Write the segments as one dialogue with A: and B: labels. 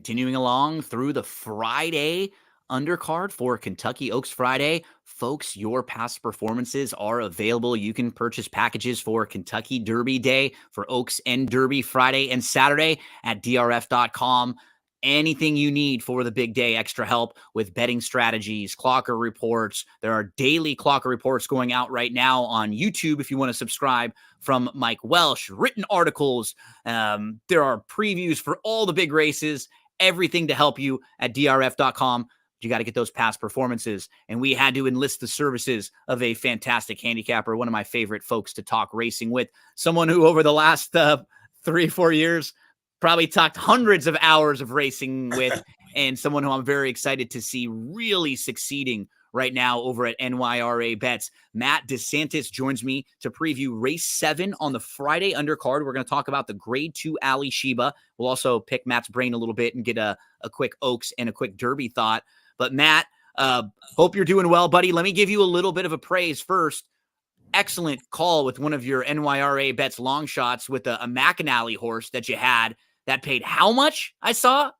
A: continuing along through the Friday undercard for Kentucky Oaks Friday. Folks, your past performances are available. You can purchase packages for Kentucky Derby Day, for Oaks and Derby Friday and Saturday at drf.com. Anything you need for the big day, extra help with betting strategies, clocker reports. There are daily clocker reports going out right now on YouTube if you want to subscribe from Mike Welsh, written articles. There are previews for all the big races, everything to help you at drf.com. You got to get those past performances. And we had to enlist the services of a fantastic handicapper, one of my favorite folks to talk racing with, someone who over the last 3-4 years probably talked hundreds of hours of racing with, and someone who I'm very excited to see really succeeding right now over at NYRA Bets. Matt DeSantis joins me to preview race 7 on the Friday undercard. We're going to talk about the grade 2 Alysheba. We'll also pick Matt's brain a little bit and get a quick Oaks and a quick Derby thought. But Matt, hope you're doing well, buddy. Let me give you a little bit of a praise first. Excellent call with one of your NYRA Bets long shots with a McAnally horse that you had. That paid how much, I saw?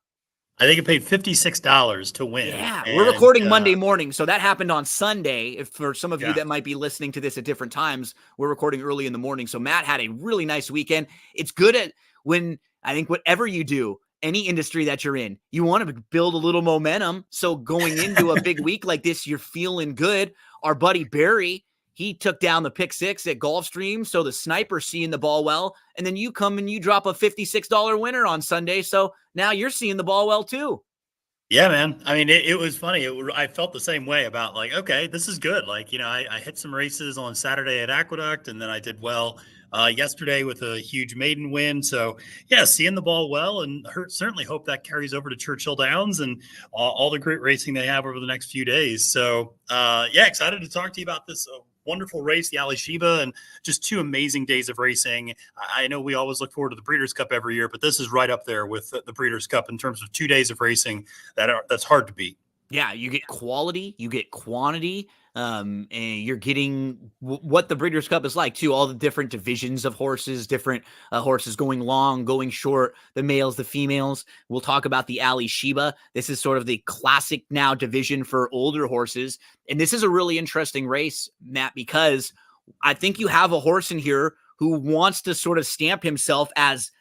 B: I think it paid $56 to win.
A: Yeah, we're recording Monday morning, so that happened on Sunday. If for some of you that might be listening to this at different times, we're recording early in the morning. So Matt had a really nice weekend. It's good at when, I think whatever you do, any industry that you're in, you want to build a little momentum. So going into a big week like this, you're feeling good. Our buddy Barry, he took down the pick 6 at Gulfstream, so the sniper's seeing the ball well, and then you come and you drop a $56 winner on Sunday, so now you're seeing the ball well too.
B: Yeah, man. I mean, it was funny. I felt the same way about like, okay, this is good. Like, you know, I hit some races on Saturday at Aqueduct, and then I did well yesterday with a huge maiden win. So, yeah, seeing the ball well, and certainly hope that carries over to Churchill Downs and all the great racing they have over the next few days. So, yeah, excited to talk to you about this wonderful race, the Alysheba, and just 2 amazing days of racing. I know we always look forward to the Breeders' Cup every year, but this is right up there with the Breeders' Cup in terms of 2 days of racing that's hard to beat.
A: Yeah, you get quality, you get quantity, and you're getting what the Breeders' Cup is like, too. All the different divisions of horses, different horses going long, going short, the males, the females. We'll talk about the Alysheba. This is sort of the classic now division for older horses. And this is a really interesting race, Matt, because I think you have a horse in here who wants to sort of stamp himself as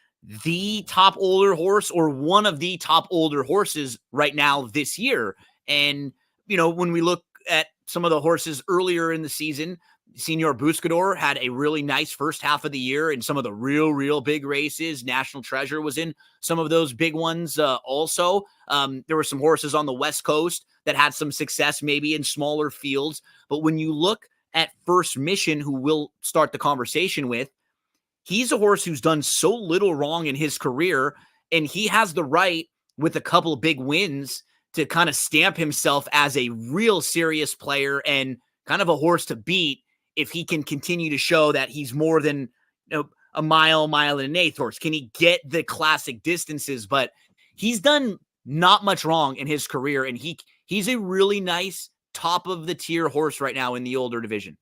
A: the top older horse or one of the top older horses right now this year. And, you know, when we look at some of the horses earlier in the season, Senior Buscador had a really nice first half of the year in some of the real big races. National Treasure was in some of those big ones also. There were some horses on the West Coast that had some success maybe in smaller fields. But when you look at First Mission, who we'll start the conversation with, he's a horse who's done so little wrong in his career, and he has the right, with a couple of big wins, to kind of stamp himself as a real serious player and kind of a horse to beat if he can continue to show that he's more than, you know, a mile and an eighth horse. Can he get the classic distances? But he's done not much wrong in his career, and he's a really nice top of the tier horse right now in the older division.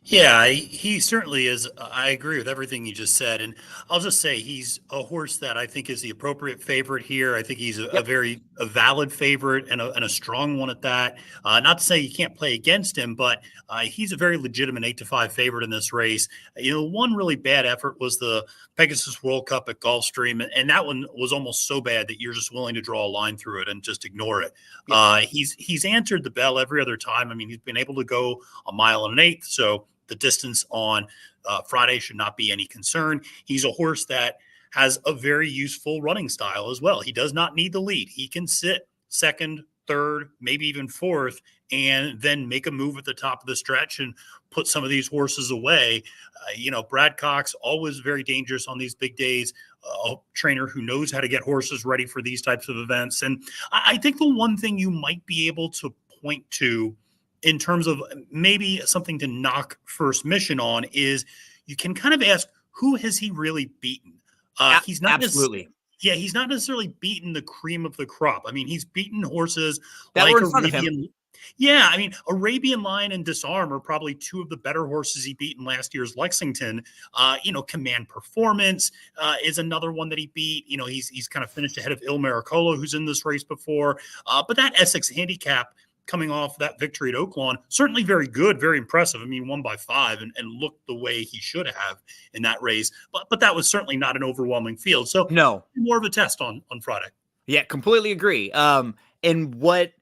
B: Yeah, he certainly is. I agree with everything you just said. And I'll just say he's a horse that I think is the appropriate favorite here. I think he's a very valid favorite and a strong one at that. Not to say you can't play against him, but he's a very legitimate 8-5 favorite in this race. You know, one really bad effort was the Pegasus World Cup at Gulfstream. And that one was almost so bad that you're just willing to draw a line through it and just ignore it. He's answered the bell every other time. I mean, he's been able to go a mile and an eighth. So the distance on Friday should not be any concern. He's a horse that has a very useful running style as well. He does not need the lead. He can sit second, third, maybe even fourth, and then make a move at the top of the stretch and put some of these horses away. You know, Brad Cox, always very dangerous on these big days, a trainer who knows how to get horses ready for these types of events. And I think the one thing you might be able to point to in terms of maybe something to knock First Mission on is you can kind of ask, who has he really beaten? He's not
A: absolutely.
B: Yeah, he's not necessarily beaten the cream of the crop. I mean, he's beaten horses
A: that
B: like
A: were in front of him.
B: Yeah, I mean, Arabian Lion and Disarm are probably two of the better horses he beat in last year's Lexington. Command Performance is another one that he beat. He's kind of finished ahead of Il Miracolo, who's in this race before. But that Essex handicap coming off that victory at Oaklawn, certainly very good, very impressive. I mean, won by 5 and looked the way he should have in that race. But that was certainly not an overwhelming field. So
A: No.
B: more of a test on Friday.
A: Yeah, completely agree. And what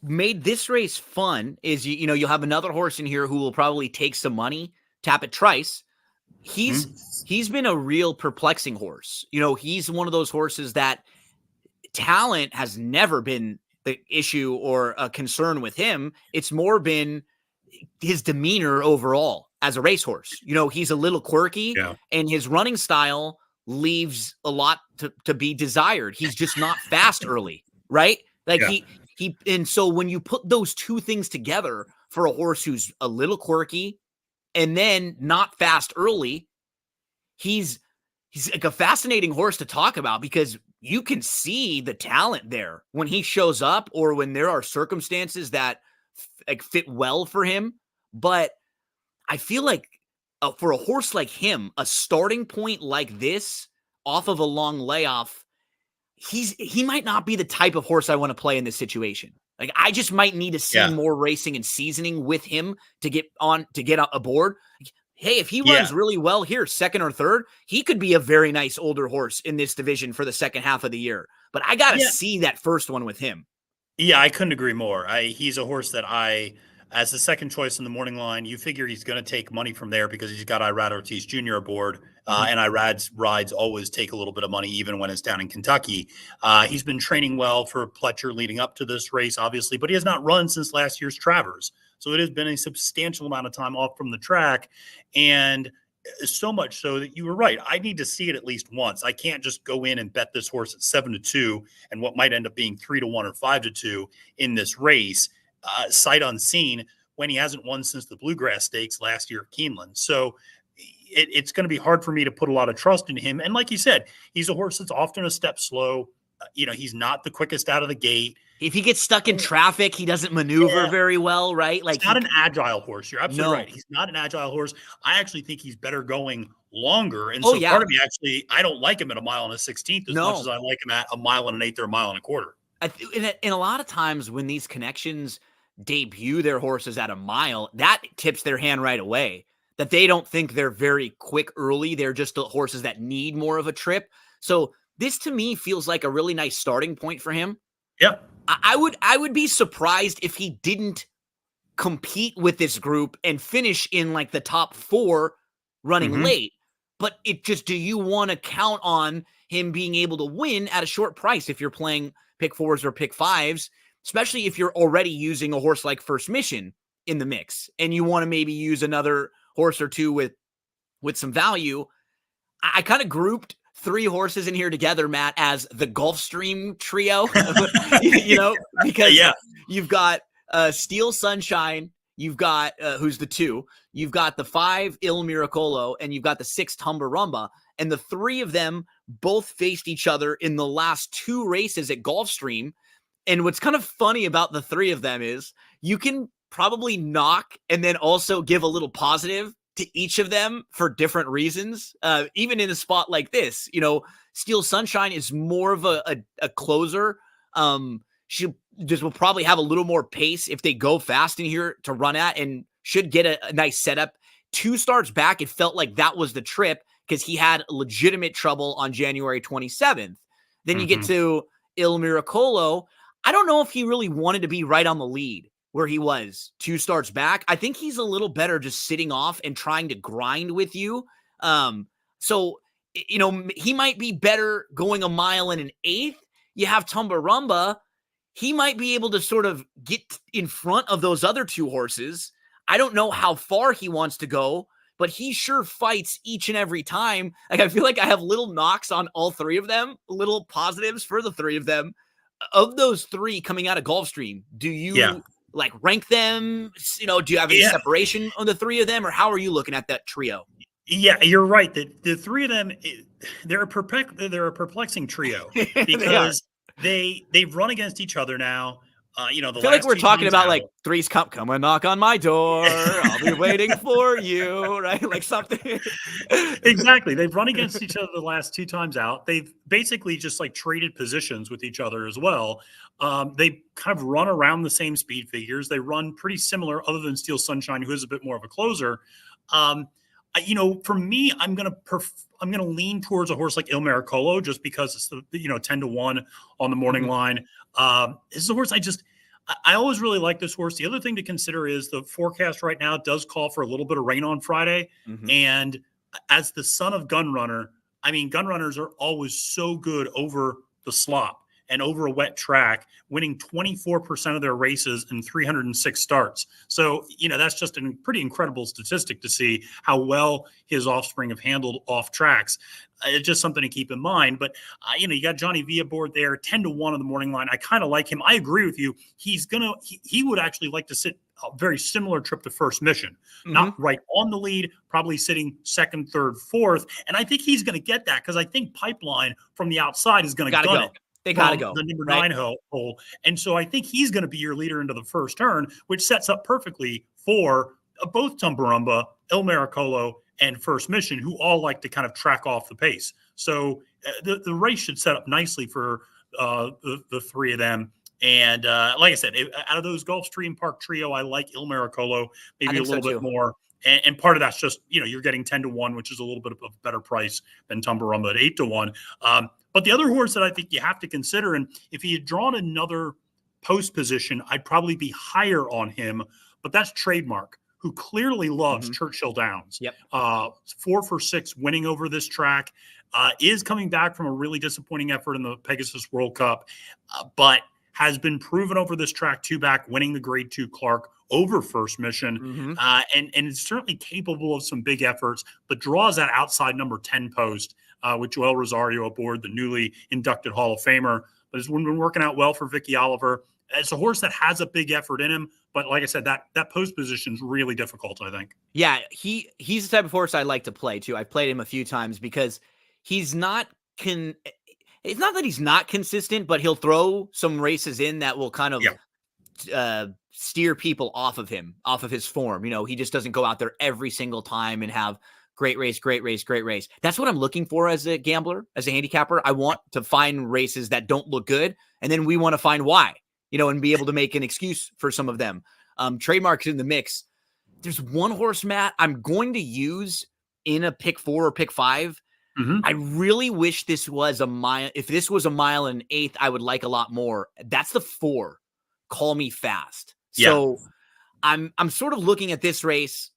A: made this race fun is you'll have another horse in here who will probably take some money. Tapit Trice. He's been a real perplexing horse. He's one of those horses that talent has never been the issue or a concern with him. It's more been his demeanor overall as a racehorse. He's a little quirky, and his running style leaves a lot to be desired. He's just not fast early, right? And so when you put those two things together for a horse who's a little quirky and then not fast early, he's like a fascinating horse to talk about, because you can see the talent there when he shows up or when there are circumstances that fit well for him. But I feel like for a horse like him, a starting point like this off of a long layoff, he might not be the type of horse I want to play in this situation. Like, I just might need to see more racing and seasoning with him to get aboard. Hey, if he runs really well here, second or third, he could be a very nice older horse in this division for the second half of the year. But I got to see that first one with him.
B: Yeah, I couldn't agree more. He's a horse that as the second choice in the morning line, you figure he's going to take money from there because he's got Irad Ortiz Jr. aboard. And Irad's rides always take a little bit of money, even when it's down in Kentucky. He's been training well for Pletcher leading up to this race, obviously, but he has not run since last year's Travers. So it has been a substantial amount of time off from the track. And so much so that you were right. I need to see it at least once. I can't just go in and bet this horse at 7-2 and what might end up being 3-1 or 5-2 in this race, sight unseen, when he hasn't won since the Bluegrass Stakes last year at Keeneland. So it's going to be hard for me to put a lot of trust in him. And like you said, he's a horse that's often a step slow. He's not the quickest out of the gate.
A: If he gets stuck in traffic, he doesn't maneuver very well, right?
B: Like, he's not an agile horse. You're absolutely right. He's not an agile horse. I actually think he's better going longer. And part of me, actually, I don't like him at 1 mile and a 16th as much as I like him at 1 mile and an eighth or 1 mile and a quarter.
A: And a lot of times when these connections debut their horses at 1 mile, that tips their hand right away, that they don't think they're very quick early. They're just the horses that need more of a trip. So this to me feels like a really nice starting point for him.
B: Yep.
A: I would be surprised if he didn't compete with this group and finish in like the top 4 running late. But do you want to count on him being able to win at a short price if you're playing pick 4s or pick 5s, especially if you're already using a horse like First Mission in the mix and you want to maybe use another horse or two with some value? I kind of grouped 3 horses in here together, Matt, as the Gulfstream trio, because you've got Steel Sunshine, you've got who's the 2, you've got the 5 Il Miracolo, and you've got the 6 Tumbarumba, and the 3 of them both faced each other in the last 2 races at Gulfstream. And what's kind of funny about the 3 of them is you can probably knock and then also give a little positive to each of them for different reasons. Even in a spot like this, Steel Sunshine is more of a closer. She just will probably have a little more pace if they go fast in here to run at, and should get a nice setup. 2 starts back, it felt like that was the trip because he had legitimate trouble on January 27th. Then you get to Il Miracolo. I don't know if he really wanted to be right on the lead where he was 2 starts back. I think he's a little better just sitting off and trying to grind with you. So, he might be better going 1 mile and an eighth. You have Tumbarumba. He might be able to sort of get in front of those other 2 horses. I don't know how far he wants to go, but he sure fights each and every time. Like, I feel like I have little knocks on all 3 of them, little positives for the 3 of them. Of those 3 coming out of Gulfstream, do you rank them? Do you have any separation on the 3 of them, or how are you looking at that trio?
B: Yeah, you're right. The 3 of them, they're a perplexing trio because they've run against each other now. The
A: I feel like
B: last
A: we're
B: two
A: talking
B: times
A: about
B: out.
A: like Three's Cup. Come and knock on my door. I'll be waiting for you. Right? Like something.
B: Exactly. They've run against each other the last two times out. They've basically just like traded positions with each other as well. They kind of run around the same speed figures. They run pretty similar, other than Steel Sunshine, who is a bit more of a closer. For me, I'm gonna lean towards a horse like Il Miracolo just because it's the 10-1 on the morning line. This is a horse I always really like this horse. The other thing to consider is the forecast right now does call for a little bit of rain on Friday. And as the son of Gun Runner, I mean, gun runners are always so good over the slop and over a wet track, winning 24% of their races in 306 starts. So, that's just a pretty incredible statistic to see how well his offspring have handled off tracks. It's just something to keep in mind. But, you got Johnny V aboard there, 10-1 on the morning line. I kind of like him. I agree with you. He would actually like to sit a very similar trip to First Mission, not right on the lead, probably sitting second, third, fourth. And I think he's going to get that because I think Pipeline from the outside is going to gun it.
A: They got to go.
B: The number 9 hole. And so I think he's going to be your leader into the first turn, which sets up perfectly for both Tumbarumba, Il Miracolo, and First Mission, who all like to kind of track off the pace. So the race should set up nicely for the three of them. And like I said, out of those Gulfstream Park trio, I like Il Miracolo maybe a little bit more. And part of that's just, you're getting 10-1, which is a little bit of a better price than Tumbarumba at 8-1. But the other horse that I think you have to consider, and if he had drawn another post position, I'd probably be higher on him, but that's Trademark, who clearly loves Churchill Downs. 4 for 6 winning over this track, is coming back from a really disappointing effort in the Pegasus World Cup, but has been proven over this track 2 back, winning the Grade 2 Clark over First Mission, and is certainly capable of some big efforts, but draws that outside number 10 post with Joel Rosario aboard, the newly inducted Hall of Famer. But it's been working out well for Vicky Oliver. It's a horse that has a big effort in him, but like I said, that post position is really difficult, I think.
A: Yeah, he's the type of horse I like to play too. I've played him a few times because he's not it's not that he's not consistent, but he'll throw some races in that will kind of steer people off of him, off of his form. He just doesn't go out there every single time and have great race, great race, great race. That's what I'm looking for as a gambler, as a handicapper. I want to find races that don't look good, and then we want to find why, and be able to make an excuse for some of them. Trademark's in the mix. There's one horse, Matt, I'm going to use in a pick 4 or pick 5. I really wish this was a mile. If this was a mile and 1/8, I would like a lot more. That's the 4. Call Me Fast. So I'm sort of looking at this race,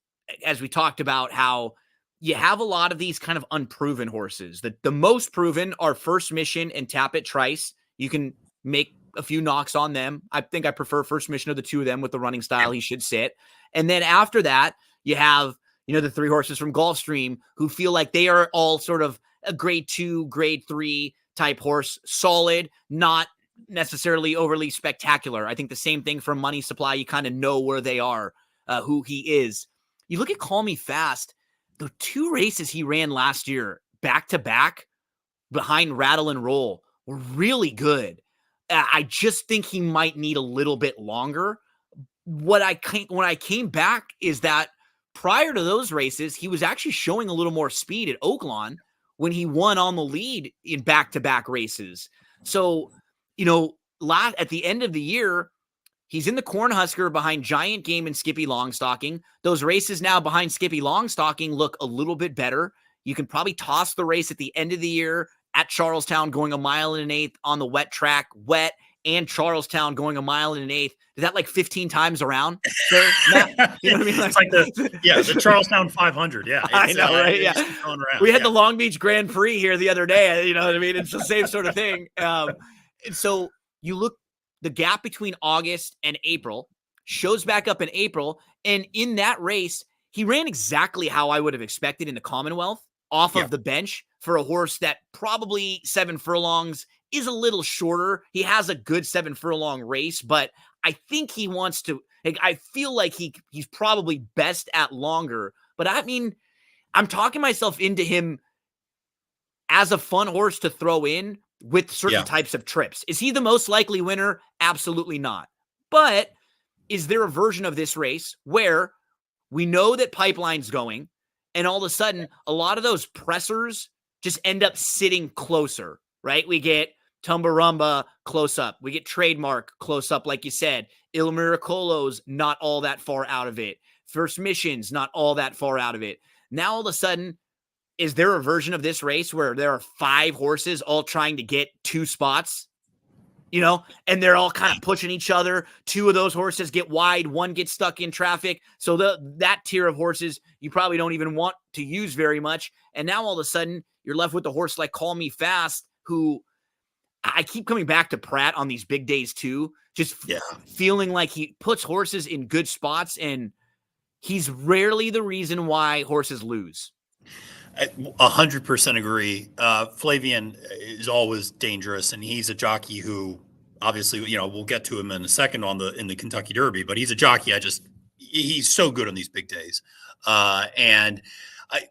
A: as we talked about, how you have a lot of these kind of unproven horses. The most proven are First Mission and Tapit Trice. You can make a few knocks on them. I think I prefer First Mission of the two of them with the running style he should sit. And then after that, you have, the 3 horses from Gulfstream who feel like they are all sort of a Grade 2, Grade 3 type horse, solid, not necessarily overly spectacular. I think the same thing for Money Supply. You kind of know where they are, who he is. You look at Call Me Fast, the 2 races he ran last year, back to back, behind Rattle and Roll, were really good. I just think he might need a little bit longer. When I came back is that prior to those races, he was actually showing a little more speed at Oaklawn when he won on the lead in back-to-back races. So, at the end of the year, he's in the Cornhusker behind Giant Game and Skippy Longstocking. Those races now behind Skippy Longstocking look a little bit better. You can probably toss the race at the end of the year at Charlestown going a mile and 1/8 on the wet track, wet, and Charlestown going a mile and 1/8. Is that like 15 times around? Sir? Matt? You know what I mean?
B: It's like the Charlestown 500. Yeah.
A: I know, right? Yeah. We had the Long Beach Grand Prix here the other day. You know what I mean? It's the same sort of thing. And so you look, the gap between August and April shows back up in April. And in that race, he ran exactly how I would have expected in the Commonwealth off of the bench for a horse that probably 7 furlongs is a little shorter. He has a good 7 furlong race, but I think he wants to, I feel like he's probably best at longer, but I mean, I'm talking myself into him as a fun horse to throw in with certain types of trips. Is he the most likely winner? Absolutely not. But is there a version of this race where we know that Pipeline's going, and all of a sudden, a lot of those pressers just end up sitting closer, right? We get Tumbarumba close up. We get Trademark close up, like you said. Il Miracolo's not all that far out of it. First Mission's not all that far out of it. Now, all of a sudden, is there a version of this race where there are 5 horses all trying to get 2 spots? And they're all kind of pushing each other. 2 of those horses get wide, 1 gets stuck in traffic. So that tier of horses you probably don't even want to use very much. And now all of a sudden you're left with a horse like Call Me Fast, who I keep coming back to Pratt on these big days too, just feeling like he puts horses in good spots, and he's rarely the reason why horses lose.
B: 100% agree. Flavian is always dangerous, and he's a jockey who, obviously, we'll get to him in a second in the Kentucky Derby, but he's a jockey. He's so good on these big days. And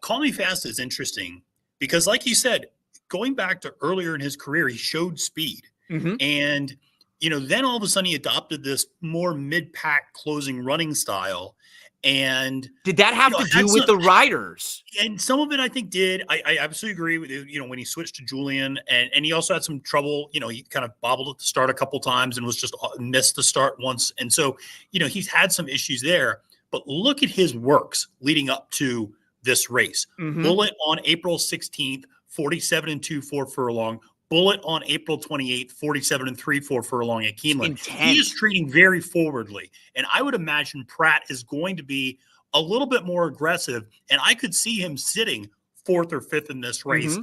B: Call Me Fast is interesting because, like you said, going back to earlier in his career, he showed speed.
A: Mm-hmm.
B: And, then all of a sudden he adopted this more mid-pack closing running style. And
A: did that have to do with the riders?
B: And some of it, I think, did. I absolutely agree with when he switched to Julian, and he also had some trouble. He kind of bobbled at the start a couple times and was just missed the start once. And so, he's had some issues there. But look at his works leading up to this race.
A: Mm-hmm.
B: Bullet on April 16th, 47-2 4 furlong. Bullet on April 28th, 47-3 4 furlong at Keeneland. He is treating very forwardly. And I would imagine Pratt is going to be a little bit more aggressive. And I could see him sitting 4th or 5th in this race,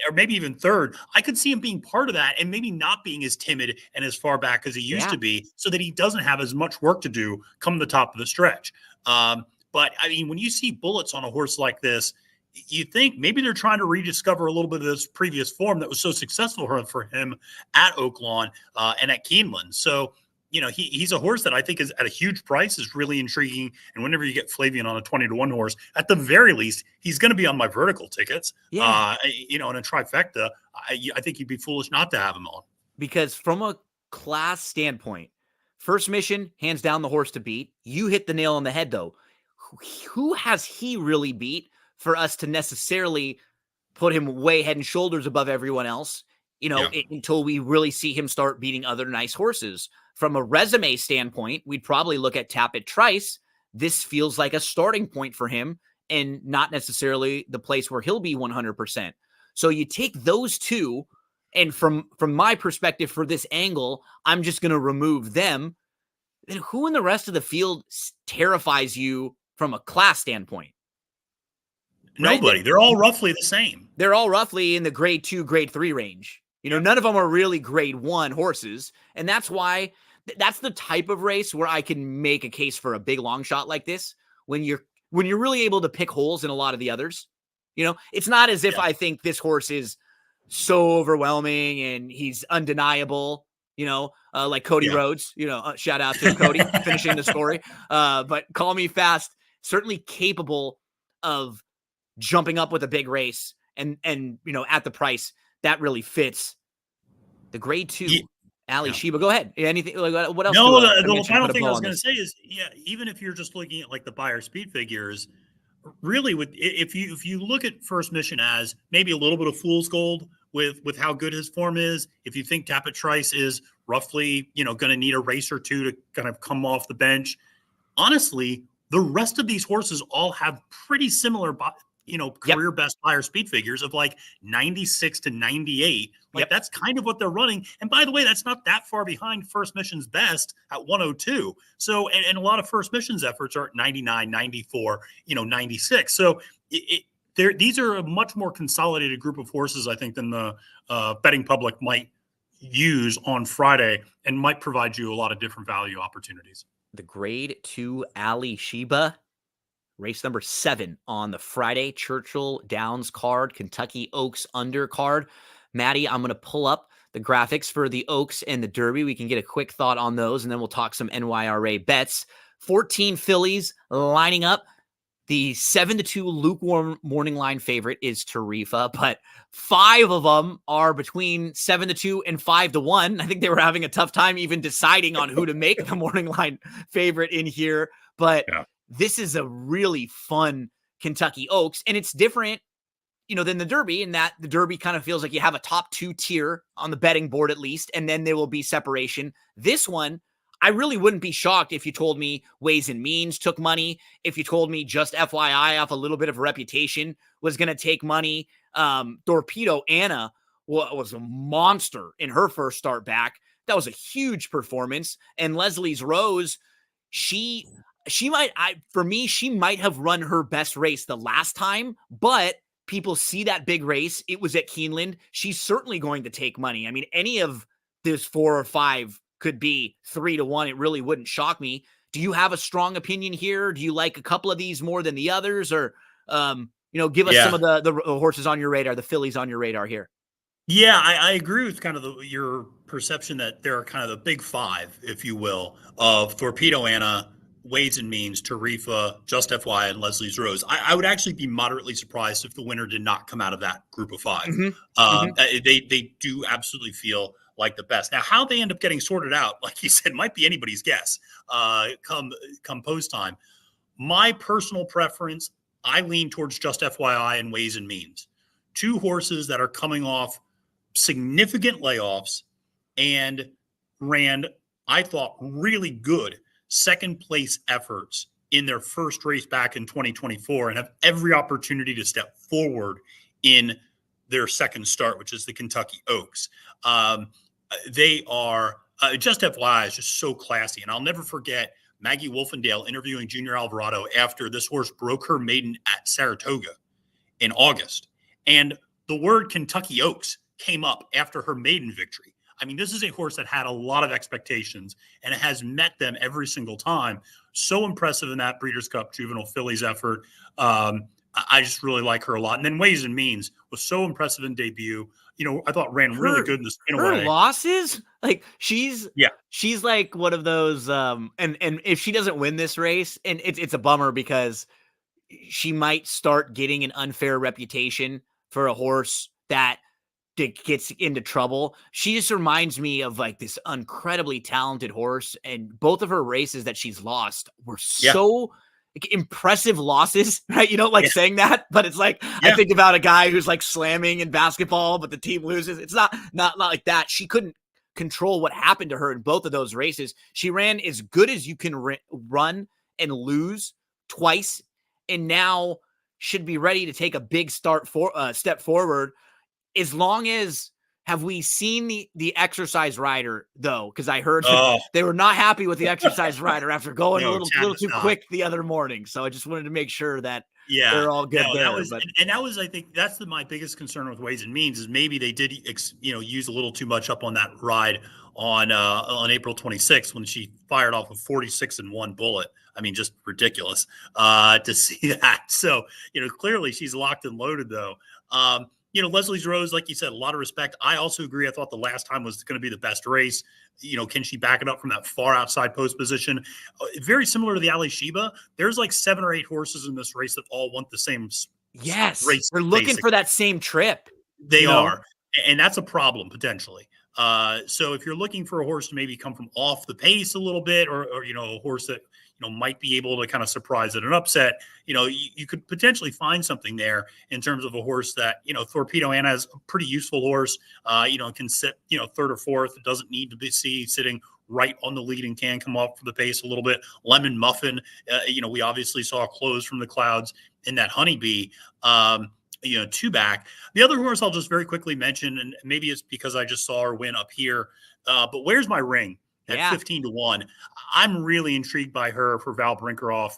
B: or maybe even 3rd. I could see him being part of that and maybe not being as timid and as far back as he used to be, so that he doesn't have as much work to do come the top of the stretch. But I mean, when you see bullets on a horse like this, you think maybe they're trying to rediscover a little bit of this previous form that was so successful for him at Oaklawn and at Keeneland. So, he's a horse that I think is at a huge price, is really intriguing. And whenever you get Flavian on a 20-1 horse, at the very least, he's going to be on my vertical tickets. In a trifecta, I think you'd be foolish not to have him on.
A: Because from a class standpoint, First Mission, hands down the horse to beat. You hit the nail on the head, though. Who has he really beat for us to necessarily put him way head and shoulders above everyone else, until we really see him start beating other nice horses? From a resume standpoint, we'd probably look at Tapit Trice. This feels like a starting point for him and not necessarily the place where he'll be 100%. So you take those 2, and from my perspective for this angle, I'm just going to remove them. Then who in the rest of the field terrifies you from a class standpoint?
B: Nobody. They're all roughly the same.
A: They're all roughly in the grade 2, grade 3 range. None of them are really grade 1 horses. And that's why that's the type of race where I can make a case for a big long shot like this, when you're really able to pick holes in a lot of the others. It's not as if I think this horse is so overwhelming and he's undeniable, like Cody Rhodes, shout out to Cody finishing the story. But Call Me Fast, certainly capable of jumping up with a big race and at the price that really fits. The grade 2, Alysheba. Go ahead. Anything? Like, what else?
B: No, the final thing I was going to say is, even if you're just looking at like the Beyer speed figures, really, if you look at First Mission as maybe a little bit of fool's gold with how good his form is, if you think Tapit Trice is roughly going to need a race or 2 to kind of come off the bench, honestly, the rest of these horses all have pretty similar career best Beyer speed figures of like 96 to 98. That's kind of what they're running. And by the way, that's not that far behind First Mission's best at 102. So, and a lot of First Mission's efforts are at 99, 94, 96. So these are a much more consolidated group of horses, I think, than the betting public might use on Friday, and might provide you a lot of different value opportunities.
A: The grade 2 Alysheba, race number 7 on the Friday Churchill Downs card, Kentucky Oaks undercard. Maddie, I'm going to pull up the graphics for the Oaks and the Derby. We can get a quick thought on those, and then we'll talk some NYRA bets. 14 fillies lining up. The 7-2 lukewarm morning line favorite is Tarifa, but 5 of them are between 7-2 and 5-1. I think they were having a tough time even deciding on who to make the morning line favorite in here. But this is a really fun Kentucky Oaks, and it's different, than the Derby, in that the Derby kind of feels like you have a top 2 tier on the betting board at least, and then there will be separation. This one, I really wouldn't be shocked if you told me Ways and Means took money, if you told me just FYI off a little bit of reputation was going to take money. Torpedo Anna was a monster in her first start back. That was a huge performance. And Leslie's Rose, she might have run her best race the last time, but people see that big race. It was at Keeneland. She's certainly going to take money. I mean, any of this 4 or 5 could be 3-1. It really wouldn't shock me. Do you have a strong opinion here? Do you like a couple of these more than the others? Or, give us some of the horses on your radar, the fillies on your radar here.
B: Yeah, I agree with kind of your perception that there are kind of the big 5, if you will, of Torpedo Anna, Ways and Means, Tarifa, Just FY, and Leslie's Rose. I would actually be moderately surprised if the winner did not come out of that group of 5. They do absolutely feel like the best. Now, how they end up getting sorted out, like you said, might be anybody's guess come post time. My personal preference, I lean towards Just FYI and Ways and Means. 2 horses that are coming off significant layoffs and ran, I thought, really good second place efforts in their first race back in 2024 and have every opportunity to step forward in their second start, which is the Kentucky Oaks. They are Just FYI is just so classy. And I'll never forget Maggie Wolfendale interviewing Junior Alvarado after this horse broke her maiden at Saratoga in August. And the word Kentucky Oaks came up after her maiden victory. I mean, this is a horse that had a lot of expectations, and it has met them every single time. So impressive in that Breeders' Cup Juvenile Fillies effort. I just really like her a lot. And then Ways and Means was so impressive in debut. I thought ran really good in the spin away.
A: Her losses, like she's like one of those. And if she doesn't win this race, and it's a bummer because she might start getting an unfair reputation for a horse that gets into trouble. She just reminds me of like this incredibly talented horse, and both of her races that she's lost were so impressive losses, right? You don't like saying that, but it's like, I think about a guy who's like slamming in basketball, but the team loses. It's not like that. She couldn't control what happened to her in both of those races. She ran as good as you can run and lose twice, and now should be ready to take a big step forward. As long as, have we seen the exercise rider though? Because I heard they were not happy with the exercise rider after going a little too quick the other morning. So I just wanted to make sure that they're all good there.
B: That was, I think that's my biggest concern with Ways and Means is maybe they did, use a little too much up on that ride on April 26th when she fired off a 46-1 bullet. I mean, just ridiculous to see that. So, clearly she's locked and loaded though. Leslie's Rose, like you said, a lot of respect. I also agree. I thought the last time was going to be the best race. Can she back it up from that far outside post position? Very similar to the Alysheba. There's like 7 or 8 horses in this race that all want the same race.
A: They're looking for that same trip.
B: They are. And that's a problem potentially. So if you're looking for a horse to maybe come from off the pace a little bit, or a horse that might be able to kind of surprise at an upset, you could potentially find something there in terms of a horse that, Torpedo Anna is a pretty useful horse, can sit, 3rd or 4th. It doesn't need to be sitting right on the lead and can come up for the pace a little bit. Lemon Muffin, we obviously saw a close from the clouds in that Honeybee, 2 back. The other horse I'll just very quickly mention, and maybe it's because I just saw her win up here, but Where's My Ring at 15-1. I'm really intrigued by her for Val Brinkerhoff.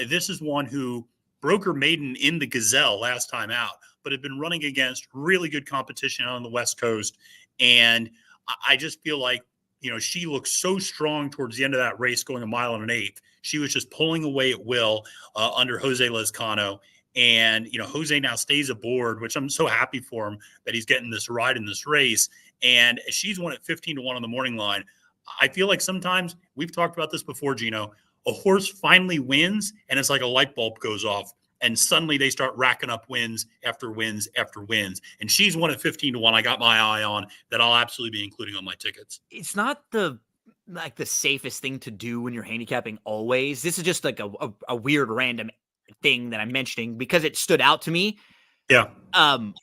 B: This is one who broke her maiden in the Gazelle last time out, but had been running against really good competition on the West Coast. And I just feel like, she looks so strong towards the end of that race, going 1 1/8 miles. She was just pulling away at will under Jose Lezcano. And, Jose now stays aboard, which I'm so happy for him that he's getting this ride in this race. And she's won at 15-1 on the morning line. I feel like sometimes, we've talked about this before, Gino, a horse finally wins and it's like a light bulb goes off. And suddenly they start racking up wins after wins after wins. And she's one at 15-1. I got my eye on that. I'll absolutely be including on my tickets.
A: It's not the safest thing to do when you're handicapping always. This is just like a weird random thing that I'm mentioning because it stood out to me.
B: Yeah.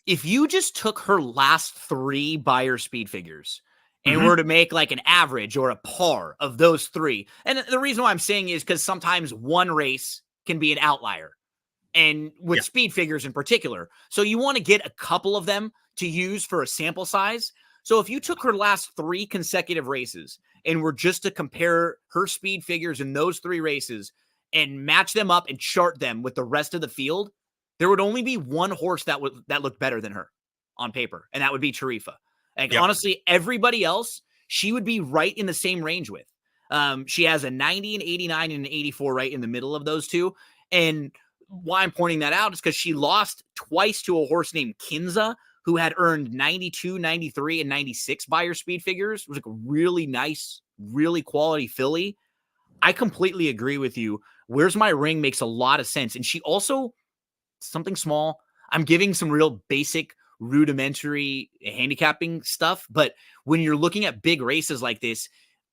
A: If you just took her last 3 Beyer speed figures and were to make like an average or a par of those 3, and the reason why I'm saying is because sometimes one race can be an outlier. And with speed figures in particular. So you want to get a couple of them to use for a sample size. So if you took her last 3 consecutive races and were just to compare her speed figures in those 3 races and match them up and chart them with the rest of the field, there would only be one horse that looked better than her on paper, and that would be Tarifa. Like honestly, everybody else, she would be right in the same range with. She has a 90, an 89, and an 84 right in the middle of those two. And why I'm pointing that out is because she lost twice to a horse named Kinza, who had earned 92, 93, and 96 Beyer speed figures. It was like a really nice, really quality filly. I completely agree with you. Where's My Ring makes a lot of sense. And she also, something small, I'm giving some real basic, rudimentary handicapping stuff. But when you're looking at big races like this,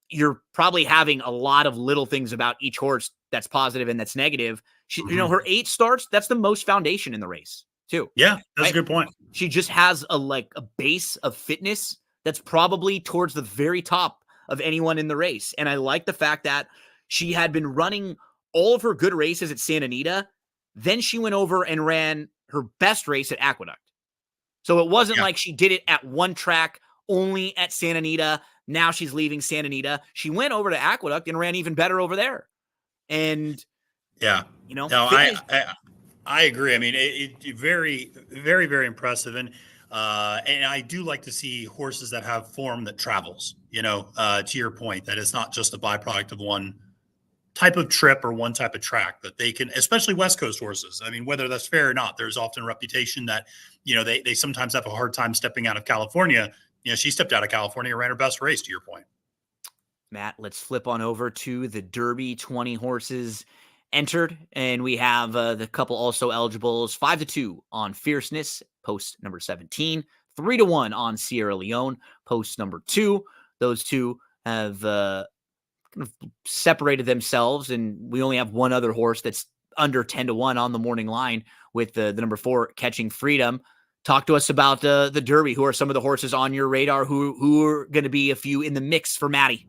A: you're probably having a lot of little things about each horse that's positive and that's negative. She, her 8 starts, that's the most foundation in the race too.
B: Yeah, that's a good point.
A: She just has a base of fitness that's probably towards the very top of anyone in the race. And I like the fact that she had been running all of her good races at Santa Anita. Then she went over and ran her best race at Aqueduct. So it wasn't like she did it at one track only at Santa Anita. Now she's leaving Santa Anita. She went over to Aqueduct and ran even better over there. And
B: I agree. I mean, it very, very, very impressive. And I do like to see horses that have form that travels, to your point, that it's not just a byproduct of one type of trip or one type of track, that they can, especially West Coast horses. I mean, whether that's fair or not, there's often a reputation that, they sometimes have a hard time stepping out of California. She stepped out of California and ran her best race, to your point.
A: Matt, let's flip on over to the Derby. 20 horses entered, and we have the couple also eligibles. 5-2 on Fierceness, post number 17. 3-1 on Sierra Leone, post number 2. Those two have kind of separated themselves, and we only have one other horse that's under 10-1 on the morning line with the number 4 Catching Freedom. Talk to us about the Derby. Who are some of the horses on your radar who are going to be a few in the mix for Maddie?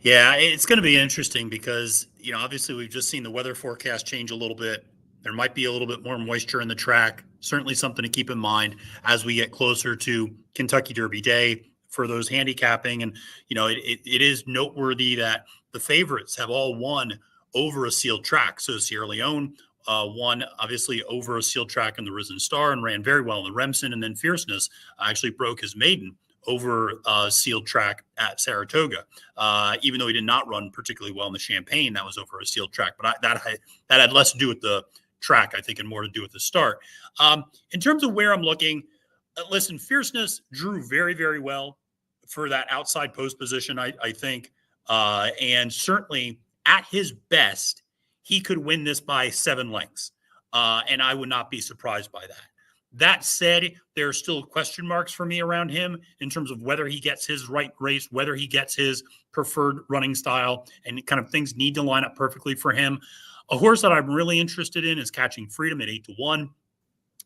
B: Yeah, it's going to be interesting because, obviously we've just seen the weather forecast change a little bit. There might be a little bit more moisture in the track. Certainly something to keep in mind as we get closer to Kentucky Derby Day for those handicapping. And, it is noteworthy that the favorites have all won over a sealed track. So Sierra Leone won, obviously, over a sealed track in the Risen Star and ran very well in the Remsen. And then Fierceness actually broke his maiden over a sealed track at Saratoga, even though he did not run particularly well in the Champagne. That was over a sealed track, but that had less to do with the track, I think, and more to do with the start. In terms of where I'm looking, listen, Fierceness drew very, very well for that outside post position, I think, and certainly at his best, he could win this by 7 lengths, and I would not be surprised by that. That said, there are still question marks for me around him in terms of whether he gets his right race, whether he gets his preferred running style, and kind of things need to line up perfectly for him. A horse that I'm really interested in is Catching Freedom at 8-1.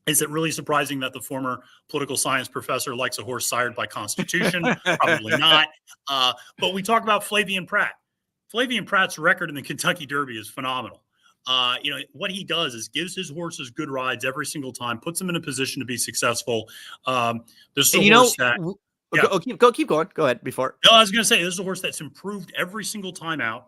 B: Is it really surprising that the former political science professor likes a horse sired by Constitution? Probably not. But we talk about Flavien Prat. Flavien Prat's record in the Kentucky Derby is phenomenal. What he does is gives his horses good rides every single time, puts them in a position to be successple. There's a horse that
A: keep going. Go ahead before.
B: No, I was going to say this is a horse that's improved every single time out.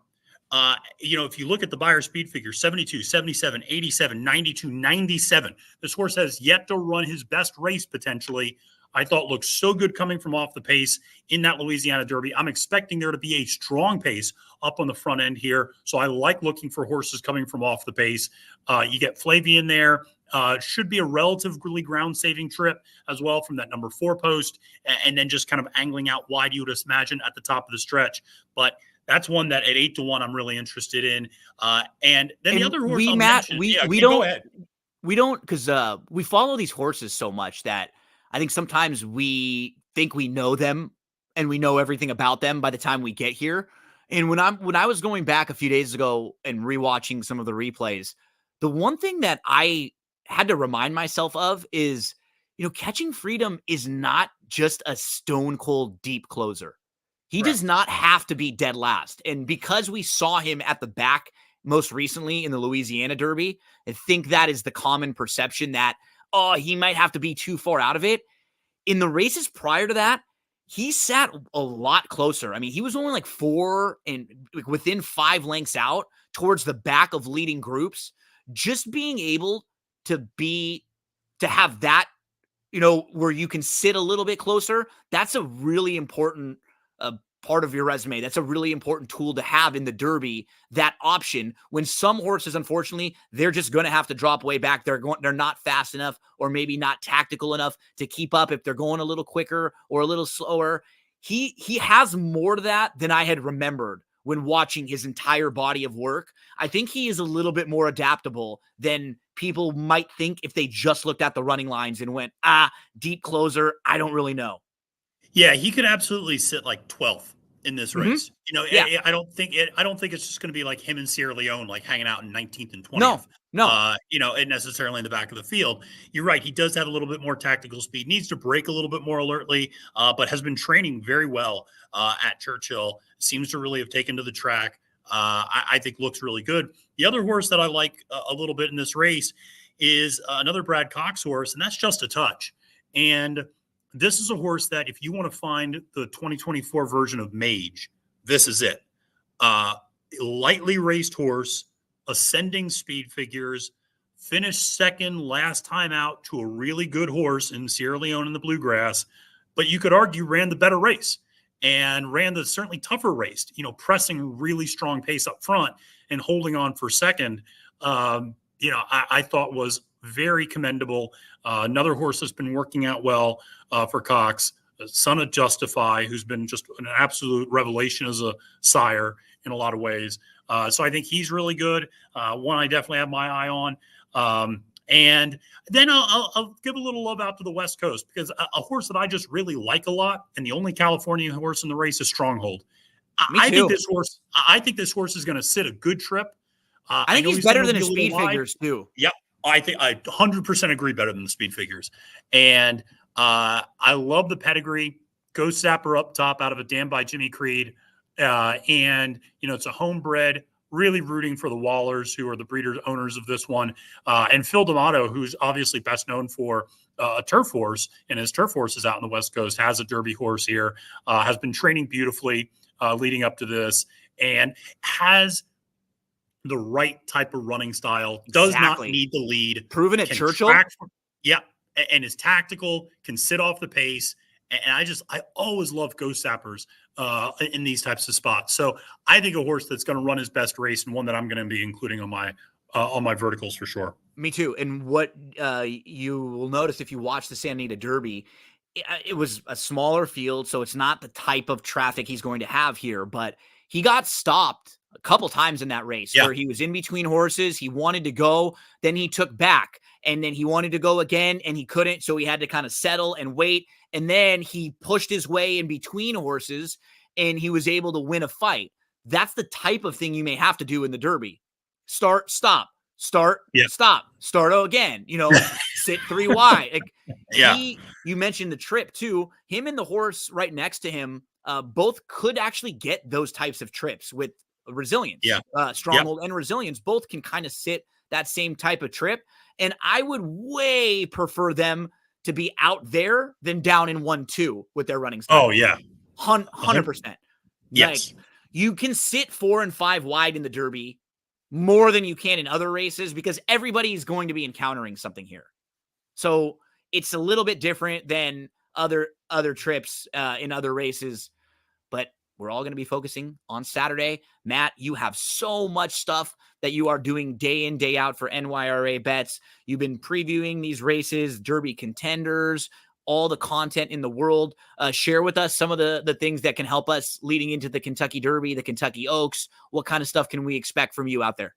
B: If you look at the Beyer speed figure, 72, 77, 87, 92, 97, this horse has yet to run his best race potentially. I thought looked so good coming from off the pace in that Louisiana Derby. I'm expecting there to be a strong pace up on the front end here. So I like looking for horses coming from off the pace. You get Flavien there. Should be a relatively ground-saving trip as well from that number 4 post, and then just kind of angling out wide, you would imagine, at the top of the stretch. But That's one that at 8-1 I'm really interested in. And then the
A: And
B: other horse
A: we,
B: I'll
A: Matt,
B: mention,
A: we
B: go
A: don't
B: ahead.
A: because we follow these horses so much that I think sometimes we think we know them and we know everything about them by the time we get here. And when I was going back a few days ago and rewatching some of the replays, the one thing that I had to remind myself of is, Catching Freedom is not just a stone cold deep closer. He
B: Right.
A: does not have to be dead last. And because we saw him at the back most recently in the Louisiana Derby, I think that is the common perception that, he might have to be too far out of it. In the races prior to that, he sat a lot closer. I mean, he was only like 4 and within 5 lengths out towards the back of leading groups. Just being able to have that, where you can sit a little bit closer, that's a really important part of your resume. That's a really important tool to have in the Derby, that option when some horses, unfortunately, they're just going to have to drop way back. They're not fast enough or maybe not tactical enough to keep up if they're going a little quicker or a little slower. He has more to that than I had remembered when watching his entire body of work. I think he is a little bit more adaptable than people might think if they just looked at the running lines and went, deep closer, I don't really know.
B: Yeah, he could absolutely sit like 12th in this
A: Mm-hmm.
B: race.
A: Yeah.
B: I don't think it's just going to be like him and Sierra Leone, like hanging out in 19th and 20th.
A: No.
B: And necessarily in the back of the field. You're right. He does have a little bit more tactical speed, needs to break a little bit more alertly, but has been training very well at Churchill. Seems to really have taken to the track. I think looks really good. The other horse that I like a little bit in this race is another Brad Cox horse, and that's Just a Touch. And this is a horse that if you want to find the 2024 version of Mage, this is it. Lightly raced horse, ascending speed figures, finished second last time out to a really good horse in Sierra Leone in the Bluegrass, but you could argue ran the better race and ran the certainly tougher race, pressing really strong pace up front and holding on for second. I thought was very commendable. Another horse that's been working out well for Cox, son of Justify, who's been just an absolute revelation as a sire in a lot of ways. So I think he's really good. One I definitely have my eye on. And then I'll give a little love out to the West Coast because a horse that I just really like a lot, and the only California horse in the race is Stronghold. I think this horse is going to sit a good trip.
A: I think he's better than his speed figures too.
B: Yep. I think I 100% agree, better than the speed figures. And I love the pedigree. Ghost Zapper up top out of a dam by Jimmy Creed. And it's a homebred, really rooting for the Wallers, who are the breeders owners of this one. And Phil D'Amato, who's obviously best known for a turf horse, and his turf horse is out on the West Coast, has a Derby horse here, has been training beautifully leading up to this, and has the right type of running style, does not need the lead.
A: Proven at Churchill.
B: And is tactical, can sit off the pace. And I always love Ghost Zappers in these types of spots. So I think a horse that's going to run his best race, and one that I'm going to be including on my verticals for sure.
A: Me too. And what you will notice if you watch the Santa Anita Derby, it was a smaller field, so it's not the type of traffic he's going to have here, but he got stopped a couple times in that race where he was in between horses. He wanted to go, then he took back, and then he wanted to go again and he couldn't. So he had to kind of settle and wait. And then he pushed his way in between horses and he was able to win a fight. That's the type of thing you may have to do in the Derby. Start, stop, start, stop, start again, sit 3 wide. You mentioned the trip too. Him and the horse right next to him, both could actually get those types of trips with Resilience. Stronghold and Resilience both can kind of sit that same type of trip. And I would way prefer them to be out there than down in 1-2 with their running style.
B: Oh, yeah.
A: 100%.
B: Yes.
A: Like, you can sit 4 and 5 wide in the Derby more than you can in other races because everybody is going to be encountering something here. So it's a little bit different than other trips in other races, but we're all going to be focusing on Saturday. Matt, you have so much stuff that you are doing day in, day out for NYRA Bets. You've been previewing these races, Derby contenders, all the content in the world. Share with us some of the things that can help us leading into the Kentucky Derby, the Kentucky Oaks. What kind of stuff can we expect from you out there?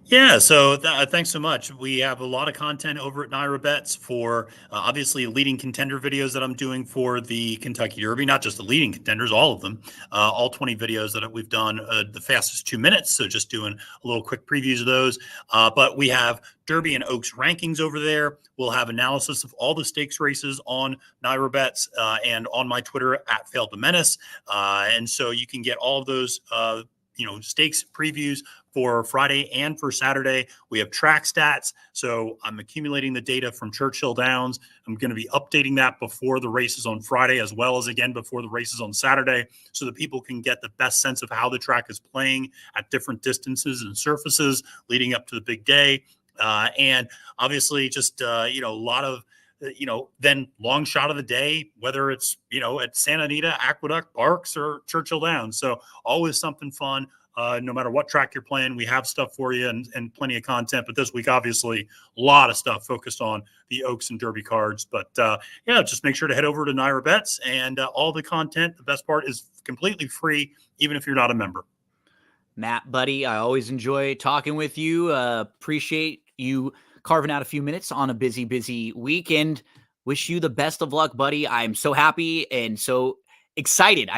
B: Yeah, so thanks so much. We have a lot of content over at Naira Bets for obviously leading contender videos that I'm doing for the Kentucky Derby, not just the leading contenders, all of them, all 20 videos that we've done, the fastest 2 minutes. So just doing a little quick previews of those. But we have Derby and Oaks rankings over there. We'll have analysis of all the stakes races on Naira Bets and on my Twitter at Failed to Menace. And so you can get all of those stakes previews for Friday and for Saturday. We have track stats. So I'm accumulating the data from Churchill Downs. I'm going to be updating that before the races on Friday, as well as again before the races on Saturday, so that people can get the best sense of how the track is playing at different distances and surfaces leading up to the big day. And obviously just, a lot of, then long shot of the day, whether it's, at Santa Anita, Aqueduct, Barks, or Churchill Downs. So always something fun. No matter what track you're playing, we have stuff for you and plenty of content. But this week, obviously, a lot of stuff focused on the Oaks and Derby cards. But just make sure to head over to Naira Bets and all the content. The best part is completely free, even if you're not a member.
A: Matt, buddy, I always enjoy talking with you. Appreciate you carving out a few minutes on a busy week, and wish you the best of luck, buddy. I'm so happy and so excited.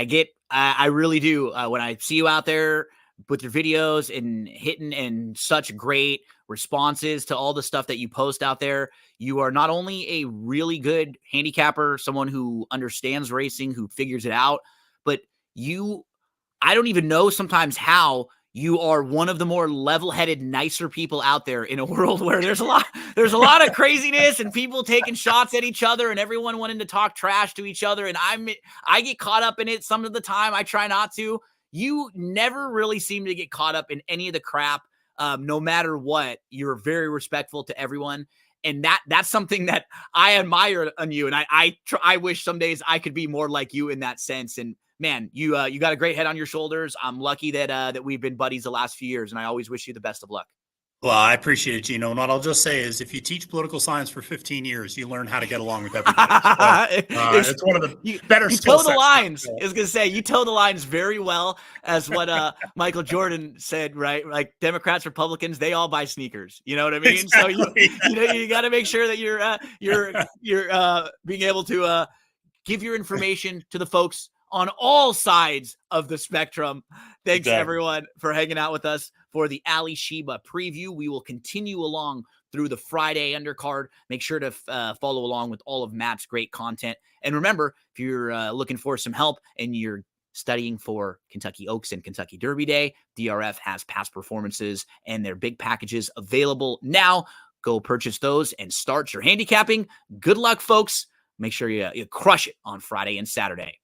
A: I really do. When I see you out there with your videos and hitting and such great responses to all the stuff that you post out there, you are not only a really good handicapper, someone who understands racing, who figures it out, but I don't even know sometimes how you are one of the more level-headed, nicer people out there in a world where there's a lot of craziness and people taking shots at each other and everyone wanting to talk trash to each other. And I get caught up in it some of the time. I try not to. You never really seem to get caught up in any of the crap. No matter what, you're very respectful to everyone. And that's something that I admire on you. And I wish some days I could be more like you in that sense. And man, you got a great head on your shoulders. I'm lucky that we've been buddies the last few years, and I always wish you the best of luck.
B: Well, I appreciate it, Gino. And what I'll just say is if you teach political science for 15 years, you learn how to get along with everybody. So, it's one of the better skill sets.
A: You toe the lines. I was going to say, you toe the lines very well, as what Michael Jordan said, right? Like Democrats, Republicans, they all buy sneakers. You know what I mean?
B: Exactly.
A: So you got to make sure that you're being able to give your information to the folks on all sides of the spectrum. Thanks, everyone, for hanging out with us for the Alysheba preview. We will continue along through the Friday undercard. Make sure to follow along with all of Matt's great content. And remember, if you're looking for some help and you're studying for Kentucky Oaks and Kentucky Derby Day, DRF has past performances and their big packages available now. Go purchase those and start your handicapping. Good luck, folks. Make sure you crush it on Friday and Saturday.